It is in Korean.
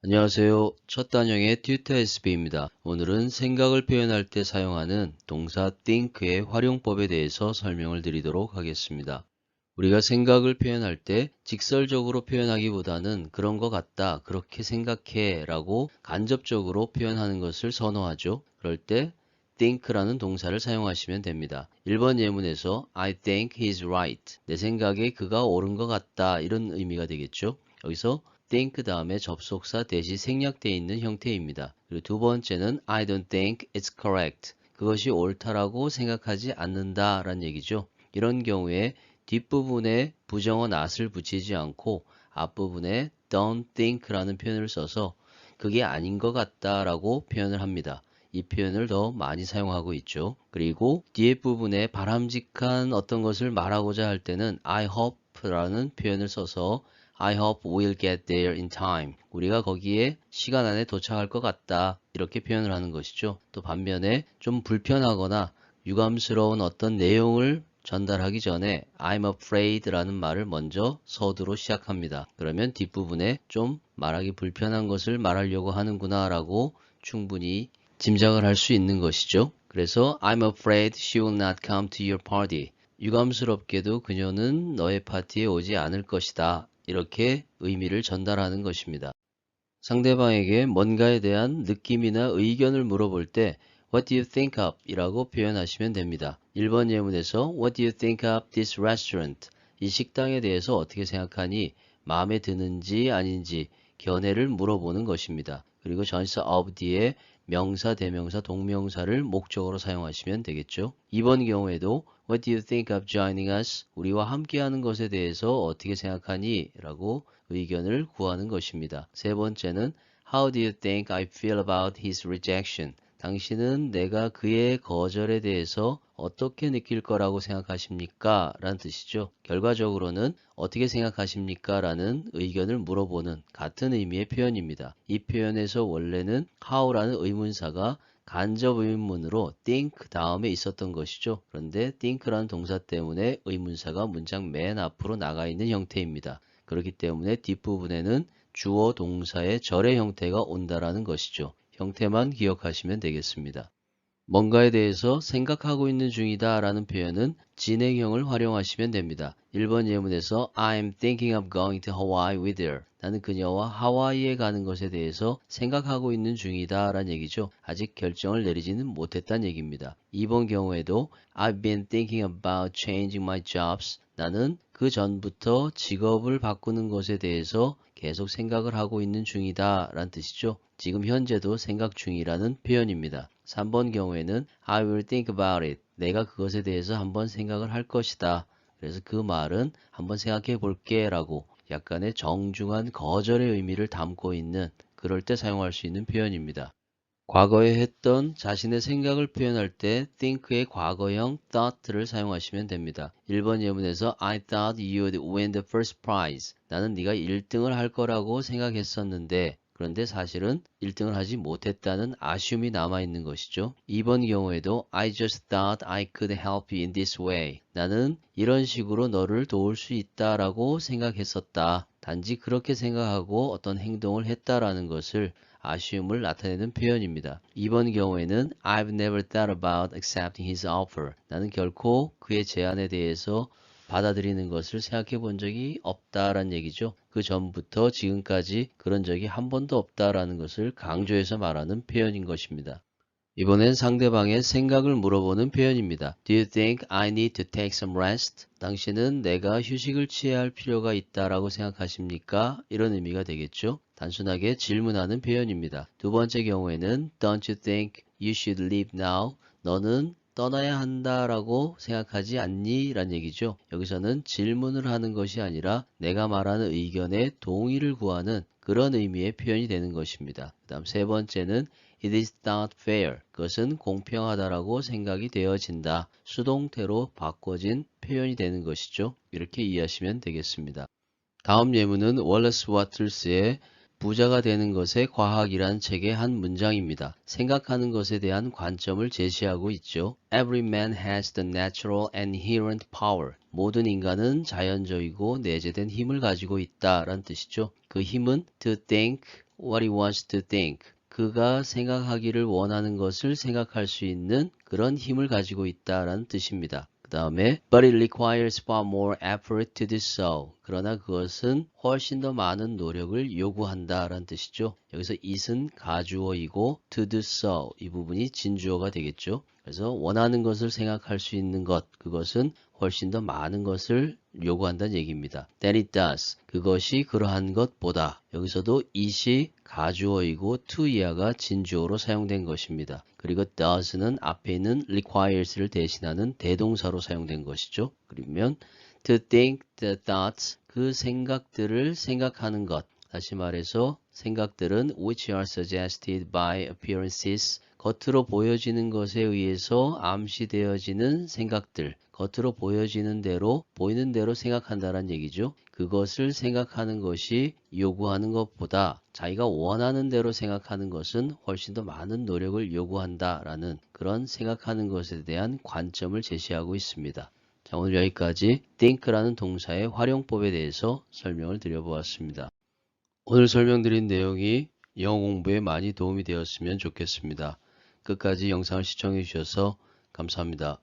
안녕하세요. 첫 단형의 튜터 SB입니다. 오늘은 생각을 표현할 때 사용하는 동사 think의 활용법에 대해서 설명을 드리도록 하겠습니다. 우리가 생각을 표현할 때 직설적으로 표현하기보다는 그런 것 같다, 그렇게 생각해 라고 간접적으로 표현하는 것을 선호하죠. 그럴 때 think라는 동사를 사용하시면 됩니다. 1번 예문에서 I think he's right. 내 생각에 그가 옳은 것 같다, 이런 의미가 되겠죠. 여기서 think 다음에 접속사 대시 생략되어 있는 형태입니다. 그리고 두 번째는 I don't think it's correct. 그것이 옳다라고 생각하지 않는다 라는 얘기죠. 이런 경우에 뒷부분에 부정어 not을 붙이지 않고 앞부분에 don't think라는 표현을 써서 그게 아닌 것 같다라고 표현을 합니다. 이 표현을 더 많이 사용하고 있죠. 그리고 뒤에 부분에 바람직한 어떤 것을 말하고자 할 때는 I hope라는 표현을 써서 I hope we'll get there in time. 우리가 거기에 시간 안에 도착할 것 같다. 이렇게 표현을 하는 것이죠. 또 반면에 좀 불편하거나 유감스러운 어떤 내용을 전달하기 전에 I'm afraid 라는 말을 먼저 서두로 시작합니다. 그러면 뒷부분에 좀 말하기 불편한 것을 말하려고 하는구나 라고 충분히 짐작을 할 수 있는 것이죠. 그래서 I'm afraid she will not come to your party. 유감스럽게도 그녀는 너의 파티에 오지 않을 것이다. 이렇게 의미를 전달하는 것입니다. 상대방에게 뭔가에 대한 느낌이나 의견을 물어볼 때 What do you think of? 이라고 표현하시면 됩니다. 1번 예문에서 What do you think of this restaurant? 이 식당에 대해서 어떻게 생각하니? 마음에 드는지 아닌지 견해를 물어보는 것입니다. 그리고 전치사 of 뒤에 명사, 대명사, 동명사를 목적으로 사용하시면 되겠죠. 이번 경우에도 What do you think of joining us? 우리와 함께하는 것에 대해서 어떻게 생각하니? 라고 의견을 구하는 것입니다. 세 번째는 How do you think I feel about his rejection? 당신은 내가 그의 거절에 대해서 어떻게 느낄 거라고 생각하십니까? 라는 뜻이죠. 결과적으로는 어떻게 생각하십니까? 라는 의견을 물어보는 같은 의미의 표현입니다. 이 표현에서 원래는 how라는 의문사가 간접 의문문으로 think 다음에 있었던 것이죠. 그런데 think라는 동사 때문에 의문사가 문장 맨 앞으로 나가 있는 형태입니다. 그렇기 때문에 뒷부분에는 주어 동사의 절의 형태가 온다라는 것이죠. 형태만 기억하시면 되겠습니다. 뭔가에 대해서 생각하고 있는 중이다 라는 표현은 진행형을 활용하시면 됩니다. 1번 예문에서 I'm thinking of going to Hawaii with her. 나는 그녀와 하와이에 가는 것에 대해서 생각하고 있는 중이다 라는 얘기죠. 아직 결정을 내리지는 못했다는 얘기입니다. 2번 경우에도 I've been thinking about changing my jobs. 나는 그 전부터 직업을 바꾸는 것에 대해서 계속 생각을 하고 있는 중이다 라는 뜻이죠. 지금 현재도 생각 중이라는 표현입니다. 3번 경우에는 I will think about it. 내가 그것에 대해서 한번 생각을 할 것이다. 그래서 그 말은 한번 생각해 볼게 라고 약간의 정중한 거절의 의미를 담고 있는 그럴 때 사용할 수 있는 표현입니다. 과거에 했던 자신의 생각을 표현할 때 think의 과거형 thought를 사용하시면 됩니다. 1번 예문에서 I thought you'd win the first prize. 나는 네가 1등을 할 거라고 생각했었는데 그런데 사실은 1등을 하지 못했다는 아쉬움이 남아있는 것이죠. 2번 경우에도 I just thought I could help you in this way. 나는 이런 식으로 너를 도울 수 있다라고 생각했었다. 단지 그렇게 생각하고 어떤 행동을 했다라는 것을 아쉬움을 나타내는 표현입니다. 이번 경우에는 I've never thought about accepting his offer. 나는 결코 그의 제안에 대해서 받아들이는 것을 생각해 본 적이 없다라는 얘기죠. 그 전부터 지금까지 그런 적이 한 번도 없다라는 것을 강조해서 말하는 표현인 것입니다. 이번엔 상대방의 생각을 물어보는 표현입니다. Do you think I need to take some rest? 당신은 내가 휴식을 취해야 할 필요가 있다라고 생각하십니까? 이런 의미가 되겠죠. 단순하게 질문하는 표현입니다. 두 번째 경우에는 Don't you think you should leave now? 너는 떠나야 한다라고 생각하지 않니? 란 얘기죠. 여기서는 질문을 하는 것이 아니라 내가 말하는 의견에 동의를 구하는 그런 의미의 표현이 되는 것입니다. 그 다음 세 번째는 It is not fair. 그것은 공평하다라고 생각이 되어진다. 수동태로 바꿔진 표현이 되는 것이죠. 이렇게 이해하시면 되겠습니다. 다음 예문은 월러스 와틀스의 부자가 되는 것의 과학이란 책의 한 문장입니다. 생각하는 것에 대한 관점을 제시하고 있죠. Every man has the natural and inherent power. 모든 인간은 자연적이고 내재된 힘을 가지고 있다라는 뜻이죠. 그 힘은 to think what he wants to think. 그가 생각하기를 원하는 것을 생각할 수 있는 그런 힘을 가지고 있다라는 뜻입니다. 그 다음에 but it requires far more effort to do so. 그러나 그것은 훨씬 더 많은 노력을 요구한다라는 뜻이죠. 여기서 it은 가주어이고 to do so 이 부분이 진주어가 되겠죠. 그래서 원하는 것을 생각할 수 있는 것, 그것은 훨씬 더 많은 것을 요구한다는 얘기입니다. Than it does. 그것이 그러한 것보다. 여기서도 it이 가주어이고 to 이하가 진주어로 사용된 것입니다. 그리고 does는 앞에 있는 requires를 대신하는 대동사로 사용된 것이죠. 그러면 to think the thoughts, 그 생각들을 생각하는 것. 다시 말해서 생각들은 which are suggested by appearances, 겉으로 보여지는 것에 의해서 암시되어지는 생각들, 겉으로 보여지는 대로, 보이는 대로 생각한다는 얘기죠. 그것을 생각하는 것이 요구하는 것보다 자기가 원하는 대로 생각하는 것은 훨씬 더 많은 노력을 요구한다라는 그런 생각하는 것에 대한 관점을 제시하고 있습니다. 자, 오늘 여기까지 think라는 동사의 활용법에 대해서 설명을 드려보았습니다. 오늘 설명드린 내용이 영어 공부에 많이 도움이 되었으면 좋겠습니다. 끝까지 영상을 시청해 주셔서 감사합니다.